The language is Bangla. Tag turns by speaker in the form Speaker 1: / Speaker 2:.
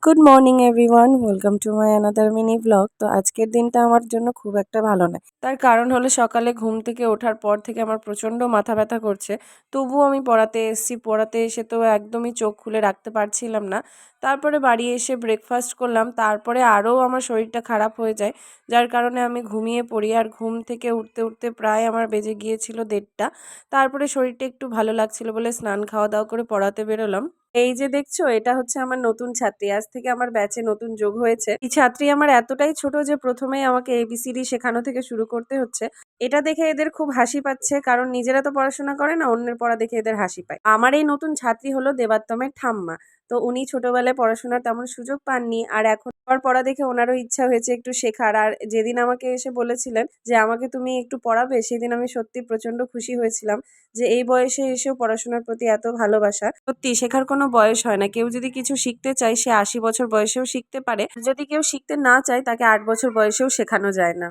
Speaker 1: Good morning everyone, welcome to my another mini blog. তো আজকের দিনটা আমার জন্য খুব একটা ভালো নয়। তার কারণ হলো সকালে ঘুম থেকে ওঠার পর থেকে আমার প্রচণ্ড মাথা ব্যথা করছে। তবুও আমি পড়াতে এসেছি, পড়াতে এসে তো একদমই চোখ খুলে রাখতে পারছিলাম না। তারপরে বাড়ি এসে ব্রেকফাস্ট করলাম, তারপরে আরও আমার শরীরটা খারাপ হয়ে যায়, যার কারণে আমি ঘুমিয়ে পড়ি। আর ঘুম থেকে উঠতে উঠতে প্রায় আমার বেজে গিয়েছিল 1:30। তারপরে শরীরটা একটু ভালো লাগছিল বলে স্নান খাওয়া দাওয়া করে পড়াতে বেরোলাম। এই যে দেখছো, এটা হচ্ছে আমার নতুন ছাত্রী। আজ থেকে আমার ব্যাচে নতুন যোগ হয়েছে। এই ছাত্রী আমার এতটাই ছোট যে প্রথমেই আমাকে এবিসিডি শেখানো থেকে শুরু করতে হচ্ছে। এটা দেখে এদের খুব হাসি পাচ্ছে, কারণ নিজেরা তো পড়াশোনা করে না, অন্যের পড়া দেখে এদের হাসি পায়। আমার এই নতুন ছাত্রী হলো দেবাত্তমের ঠাম্মা। তো উনি ছোটবেলায় পড়াশোনার তেমন সুযোগ পাননি, আর এখন আমার পড়া দেখে ওনারও ইচ্ছা হয়েছে একটু শেখার। আর যেদিন আমাকে এসে বলেছিলেন যে আমাকে তুমি একটু পড়াবে, সেদিন আমি সত্যি প্রচন্ড খুশি হয়েছিলাম যে এই বয়সে এসেও পড়াশোনার প্রতি এত ভালোবাসা। সত্যি শেখার কোনো বয়স হয় না। কেউ যদি কিছু শিখতে চায় সে 80 বছর বয়সেও শিখতে পারে। যদি কেউ শিখতে না চায় তাকে 8 বছর বয়সেও শেখানো যায় না।